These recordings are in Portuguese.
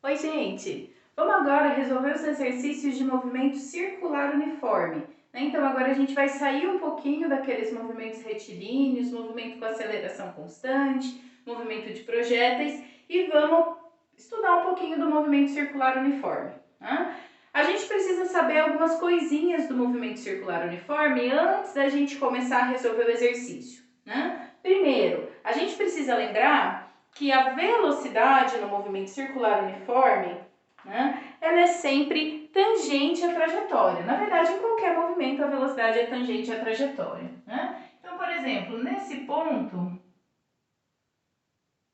Oi, gente! Vamos agora resolver os exercícios de movimento circular uniforme, né? Então, agora a gente vai sair um pouquinho daqueles movimentos retilíneos, movimento com aceleração constante, movimento de projéteis e vamos estudar um pouquinho do movimento circular uniforme, né? A gente precisa saber algumas coisinhas do movimento circular uniforme antes da gente começar a resolver o exercício, né? Primeiro, a gente precisa lembrar que a velocidade no movimento circular uniforme, né, ela é sempre tangente à trajetória. Na verdade, em qualquer movimento, a velocidade é tangente à trajetória, né? Então, por exemplo, nesse ponto,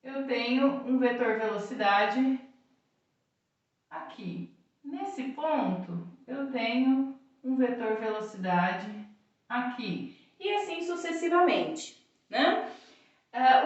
eu tenho um vetor velocidade aqui. Nesse ponto, eu tenho um vetor velocidade aqui. E assim sucessivamente, né?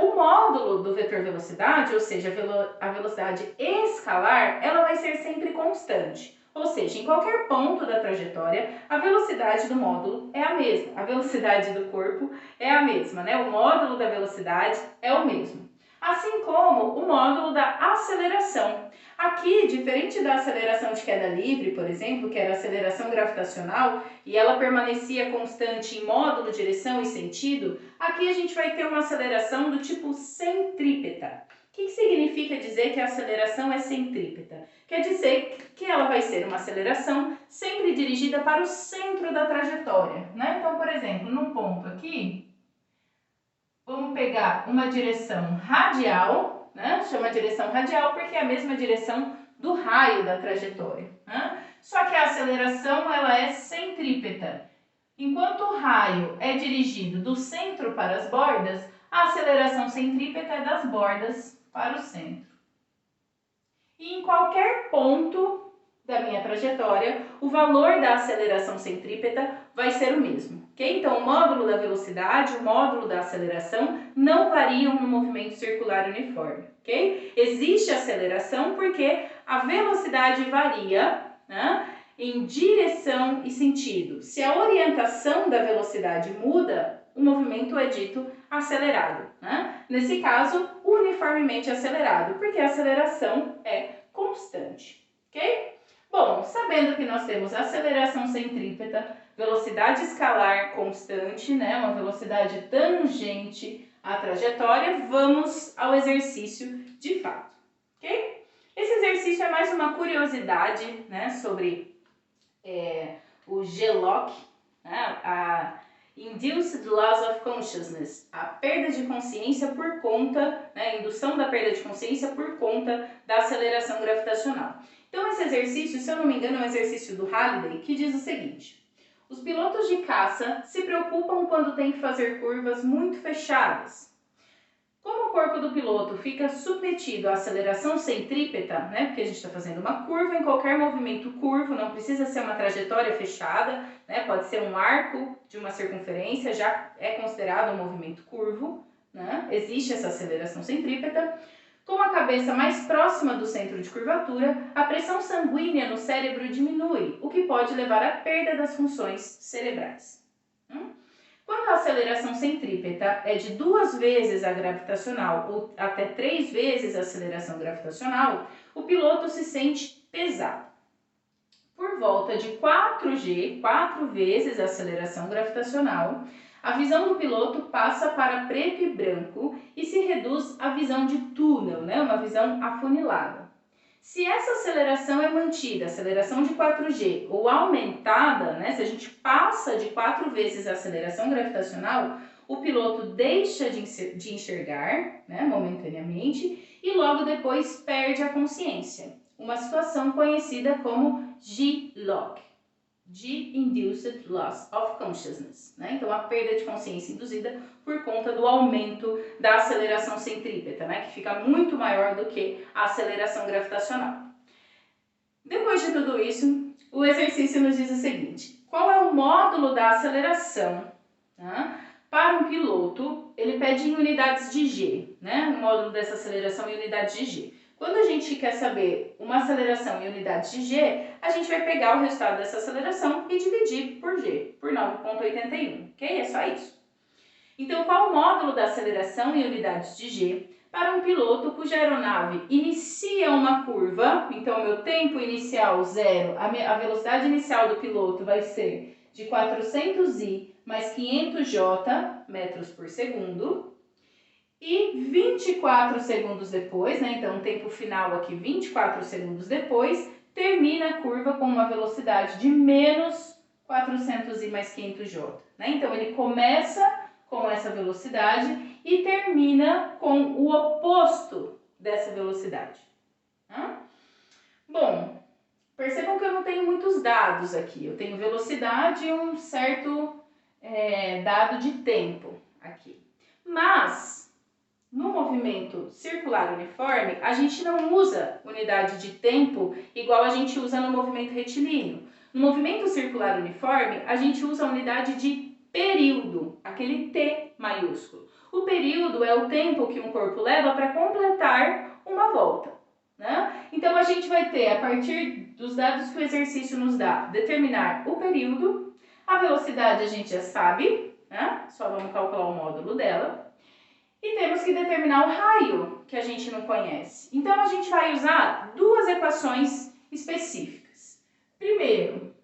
O módulo do vetor velocidade, ou seja, a velocidade escalar, ela vai ser sempre constante. Ou seja, em qualquer ponto da trajetória, a velocidade do módulo é a mesma. A velocidade do corpo é a mesma, né? O módulo da velocidade é o mesmo. Assim como o módulo da aceleração. Aqui, diferente da aceleração de queda livre, por exemplo, que era a aceleração gravitacional, e ela permanecia constante em módulo, direção e sentido, aqui a gente vai ter uma aceleração do tipo centrípeta. O que significa dizer que a aceleração é centrípeta? Quer dizer que ela vai ser uma aceleração sempre dirigida para o centro da trajetória, né? Então, por exemplo, num ponto aqui, vamos pegar uma direção radial, né? Chama direção radial porque é a mesma direção do raio da trajetória, né? Só que a aceleração ela é centrípeta. Enquanto o raio é dirigido do centro para as bordas, a aceleração centrípeta é das bordas para o centro. E em qualquer ponto da minha trajetória, o valor da aceleração centrípeta vai ser o mesmo, ok? Então, o módulo da velocidade, o módulo da aceleração não variam no movimento circular uniforme, ok? Existe aceleração porque a velocidade varia, né, em direção e sentido. Se a orientação da velocidade muda, o movimento é dito acelerado, né? Nesse caso, uniformemente acelerado, porque a aceleração é constante, ok? Bom, sabendo que nós temos aceleração centrípeta, velocidade escalar constante, né, uma velocidade tangente à trajetória, vamos ao exercício de fato, ok? Esse exercício é mais uma curiosidade, né, sobre o GLOC, né, a Induced Loss of Consciousness, a perda de consciência por conta, né, a indução da perda de consciência por conta da aceleração gravitacional. Então, esse exercício, se eu não me engano, é um exercício do Halliday, que diz o seguinte: os pilotos de caça se preocupam quando têm que fazer curvas muito fechadas. Como o corpo do piloto fica submetido à aceleração centrípeta, né, porque a gente está fazendo uma curva, em qualquer movimento curvo, não precisa ser uma trajetória fechada, né, pode ser um arco de uma circunferência, já é considerado um movimento curvo, né, existe essa aceleração centrípeta. Com a cabeça mais próxima do centro de curvatura, a pressão sanguínea no cérebro diminui, o que pode levar à perda das funções cerebrais. Quando a aceleração centrípeta é de 2 vezes a gravitacional ou até 3 vezes a aceleração gravitacional, o piloto se sente pesado. Por volta de 4G, 4 vezes a aceleração gravitacional, a visão do piloto passa para preto e branco e se reduz à visão de túnel, né? Uma visão afunilada. Se essa aceleração é mantida, aceleração de 4G, ou aumentada, né, se a gente passa de 4 vezes a aceleração gravitacional, o piloto deixa de enxergar, né, momentaneamente, e logo depois perde a consciência. Uma situação conhecida como GLOC, G-Induced Loss of Consciousness, né? Então, a perda de consciência induzida por conta do aumento da aceleração centrípeta, né? Que fica muito maior do que a aceleração gravitacional. Depois de tudo isso, o exercício nos diz o seguinte: qual é o módulo da aceleração? Né? Para um piloto, ele pede em unidades de G, né? O módulo dessa aceleração em unidades de G. Quando a gente quer saber uma aceleração em unidades de G, a gente vai pegar o resultado dessa aceleração e dividir por G, por 9,81, ok? É só isso. Então, qual o módulo da aceleração em unidades de G para um piloto cuja aeronave inicia uma curva, então meu tempo inicial zero, a velocidade inicial do piloto vai ser de 400i mais 500j metros por segundo, e 24 segundos depois, né, então o tempo final aqui 24 segundos depois, termina a curva com uma velocidade de menos 400i mais 500j. Né? Então ele começa com essa velocidade e termina com o oposto dessa velocidade. Tá? Bom, percebam que eu não tenho muitos dados aqui. Eu tenho velocidade e um certo dado de tempo aqui. Mas no movimento circular uniforme, a gente não usa unidade de tempo igual a gente usa no movimento retilíneo. No movimento circular uniforme, a gente usa a unidade de período, aquele T maiúsculo. O período é o tempo que um corpo leva para completar uma volta. Né? Então, a gente vai ter, a partir dos dados que o exercício nos dá, determinar o período. A velocidade a gente já sabe, né? Só vamos calcular o módulo dela. E temos que determinar o raio, que a gente não conhece. Então, a gente vai usar duas equações específicas. Primeiro,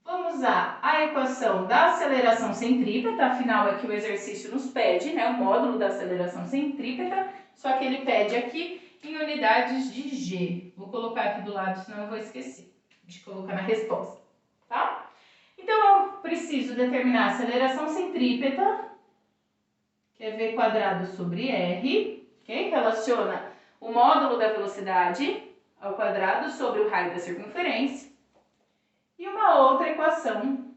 vamos usar a equação da aceleração centrípeta, afinal é que o exercício nos pede, né? O módulo da aceleração centrípeta, só que ele pede aqui em unidades de G. Vou colocar aqui do lado, senão eu vou esquecer de colocar na resposta, tá? Então, eu preciso determinar a aceleração centrípeta, que é V quadrado sobre R, okay? Que relaciona o módulo da velocidade ao quadrado sobre o raio da circunferência. E uma outra equação,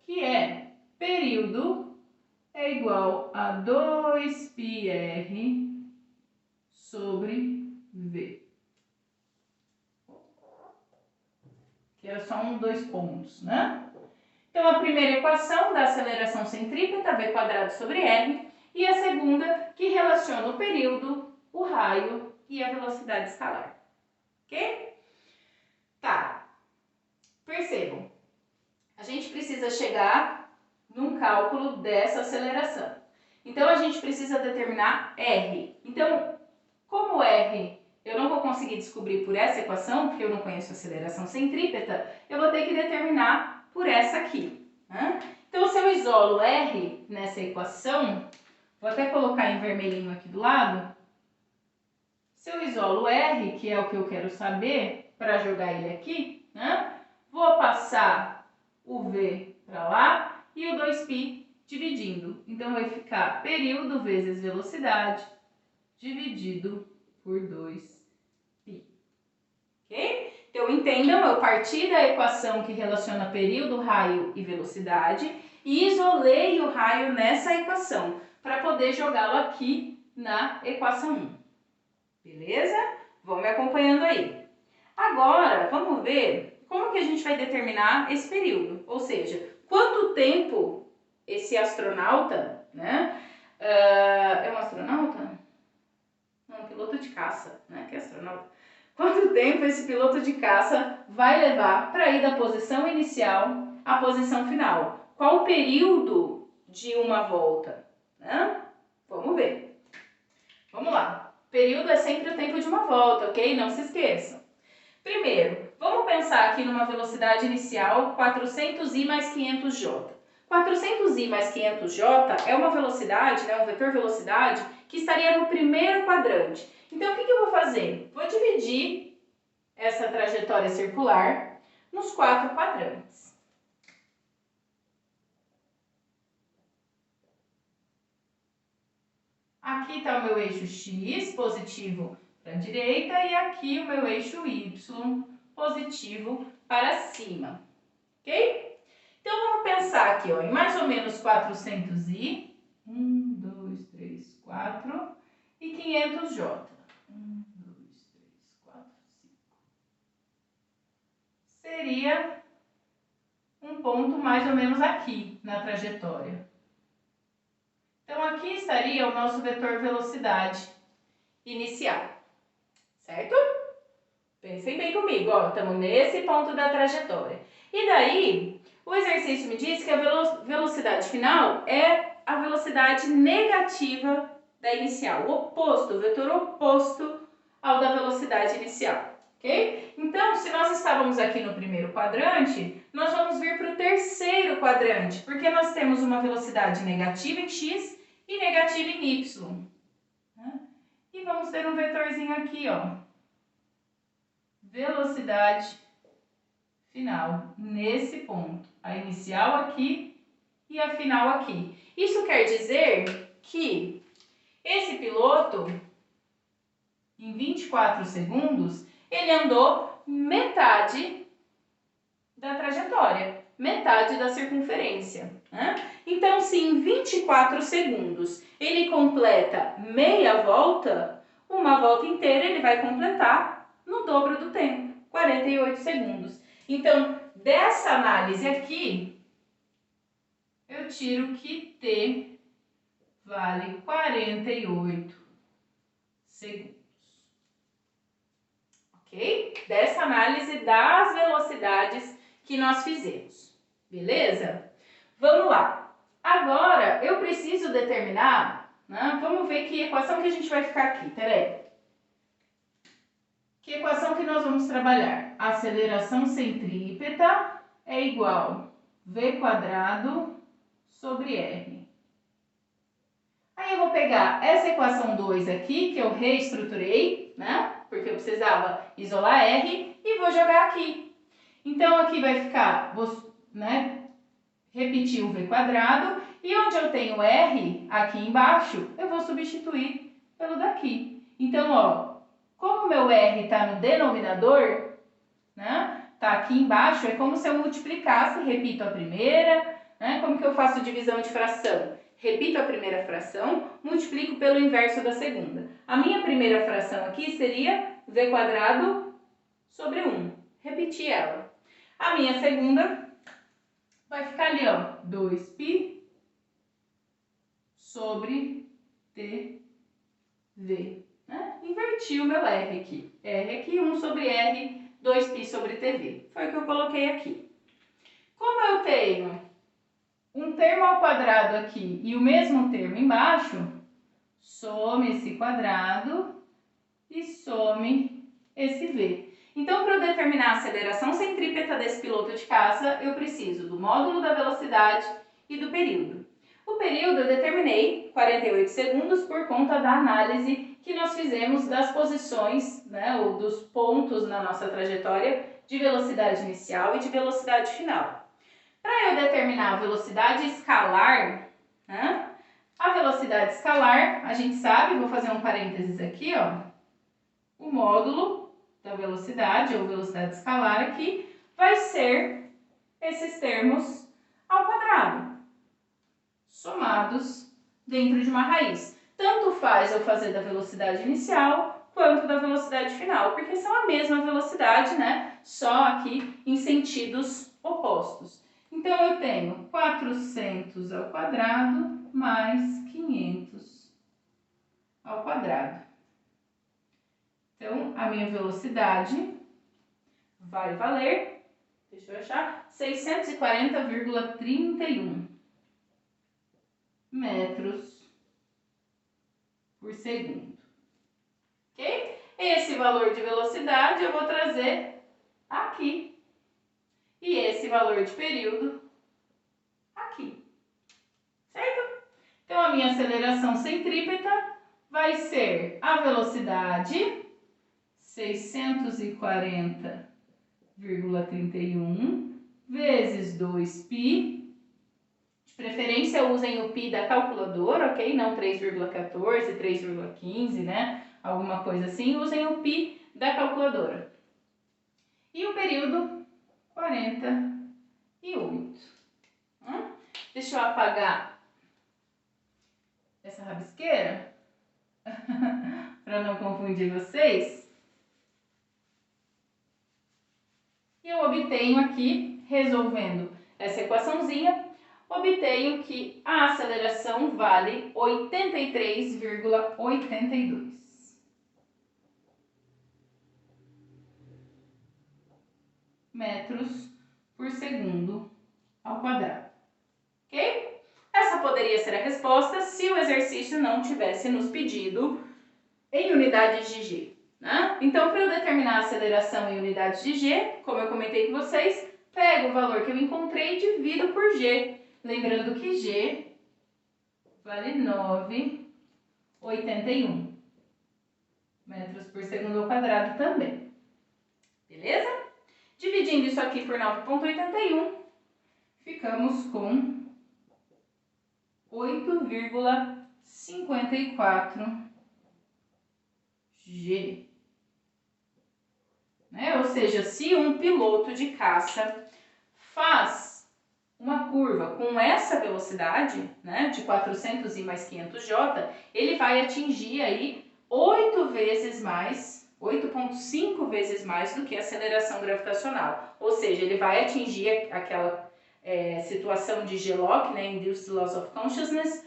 que é período é igual a 2πr sobre V. Que é só dois pontos, né? Então, a primeira equação da aceleração centrípeta, V quadrado sobre R, e a segunda, que relaciona o período, o raio e a velocidade escalar. Ok? Tá. Percebam, a gente precisa chegar num cálculo dessa aceleração. Então, a gente precisa determinar R. Então, como R eu não vou conseguir descobrir por essa equação, porque eu não conheço a aceleração centrípeta, eu vou ter que determinar por essa aqui. Né? Então, se eu isolo R nessa equação, vou até colocar em vermelhinho aqui do lado. Se eu isolo R, que é o que eu quero saber, para jogar ele aqui, né? Vou passar o V para lá e o 2π dividindo. Então, vai ficar período vezes velocidade dividido por 2π. Ok? Então, entendam, eu parti da equação que relaciona período, raio e velocidade e isolei o raio nessa equação para poder jogá-lo aqui na equação 1. Beleza? Vão me acompanhando aí. Agora, vamos ver como que a gente vai determinar esse período. Ou seja, quanto tempo esse astronauta, né? É um astronauta? Não, um piloto de caça, né? Que é astronauta. Quanto tempo esse piloto de caça vai levar para ir da posição inicial à posição final? Qual o período de uma volta? Né? Vamos ver. Vamos lá. Período é sempre o tempo de uma volta, ok? Não se esqueçam. Primeiro, vamos pensar aqui numa velocidade inicial 400i mais 500j. 400i mais 500j é uma velocidade, né, um vetor velocidade, que estaria no primeiro quadrante. Então, o que eu vou fazer? Vou dividir essa trajetória circular nos 4 quadrantes. Aqui está o meu eixo X, positivo para a direita, e aqui o meu eixo Y, positivo para cima. Ok? Então, vamos pensar aqui, ó, em mais ou menos 400i, 1, 2, 3, 4, e 500j. 1, 2, 3, 4, 5. Seria um ponto mais ou menos aqui na trajetória. Então, aqui estaria o nosso vetor velocidade inicial, certo? Pensem bem comigo, ó, estamos nesse ponto da trajetória. E daí, o exercício me diz que a velocidade final é a velocidade negativa da inicial, o oposto, o vetor oposto ao da velocidade inicial, ok? Então, se nós estávamos aqui no primeiro quadrante, nós vamos vir para o terceiro quadrante, porque nós temos uma velocidade negativa em x e negativa em y. Né? E vamos ter um vetorzinho aqui, ó, velocidade final, nesse ponto. A inicial aqui e a final aqui. Isso quer dizer que esse piloto, em 24 segundos, ele andou metade da trajetória, metade da circunferência. Né? Então, se em 24 segundos ele completa meia volta, uma volta inteira ele vai completar no dobro do tempo, 48 segundos. Então, dessa análise aqui, eu tiro que T vale 48 segundos. Ok? Dessa análise das velocidades que nós fizemos. Beleza? Vamos lá. Agora, eu preciso determinar, né? Vamos ver que equação que a gente vai ficar aqui. Peraí. Que equação que nós vamos trabalhar? A aceleração centrípeta é igual v quadrado sobre r. Aí eu vou pegar essa equação 2 aqui, que eu reestruturei, né? Porque eu precisava isolar r, e vou jogar aqui. Então, aqui vai ficar, vou, né, repetir o v quadrado, e onde eu tenho r, aqui embaixo, eu vou substituir pelo daqui. Então, ó, como o meu r está no denominador, né, tá aqui embaixo, é como se eu multiplicasse, repito a primeira, né, como que eu faço divisão de fração? Repito a primeira fração, multiplico pelo inverso da segunda. A minha primeira fração aqui seria v quadrado sobre 1. Repeti ela. A minha segunda vai ficar ali, ó, 2π sobre tv. Né? Inverti o meu r aqui. R aqui, 1 sobre r, 2π sobre tv. Foi o que eu coloquei aqui. Como eu tenho um termo ao quadrado aqui e o mesmo termo embaixo, some esse quadrado e some esse v. Então, para eu determinar a aceleração centrípeta desse piloto de caça, eu preciso do módulo da velocidade e do período. O período eu determinei 48 segundos por conta da análise que nós fizemos das posições, né, ou dos pontos na nossa trajetória de velocidade inicial e de velocidade final. Para eu determinar a velocidade escalar, né, a velocidade escalar, a gente sabe, vou fazer um parênteses aqui, ó, o módulo da velocidade, ou velocidade escalar aqui, vai ser esses termos ao quadrado, somados dentro de uma raiz. Tanto faz eu fazer da velocidade inicial quanto da velocidade final, porque são a mesma velocidade, né? Só aqui em sentidos opostos. Então, eu tenho 400 ao quadrado mais 500 ao quadrado. Então, a minha velocidade vai valer, deixa eu achar, 640,31 metros por segundo. Ok? Esse valor de velocidade eu vou trazer aqui. E esse valor de período aqui. Certo? Então, a minha aceleração centrípeta vai ser a velocidade 640,31 vezes 2π. De preferência, usem o π da calculadora, ok? Não 3,14, 3,15, né? Alguma coisa assim. Usem o π da calculadora. E o período, 48. Deixa eu apagar essa rabisqueira para não confundir vocês. E eu obtenho aqui, resolvendo essa equaçãozinha, obtenho que a aceleração vale 83,82 metros por segundo ao quadrado. Ok? Essa poderia ser a resposta se o exercício exercício não tivesse nos pedido em unidades de G, né? Então, para eu determinar a aceleração em unidades de G, como eu comentei com vocês, pego o valor que eu encontrei e divido por G. Lembrando que G vale 9,81 metros por segundo ao quadrado também. Beleza? Dividindo isso aqui por 9,81, ficamos com 8,54 G. Né? Ou seja, se um piloto de caça faz uma curva com essa velocidade, né, de 400 I mais 500 J, ele vai atingir aí 8 vezes mais, 8,5 vezes mais do que a aceleração gravitacional. Ou seja, ele vai atingir aquela situação de G-LOC, né, Induced Loss of Consciousness,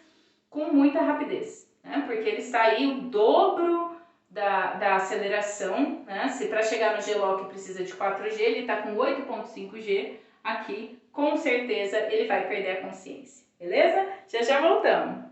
com muita rapidez, né, porque ele está aí o dobro da aceleração, né? Se para chegar no G-LOC precisa de 4G, ele está com 8,5G, aqui com certeza ele vai perder a consciência, beleza? Já voltamos!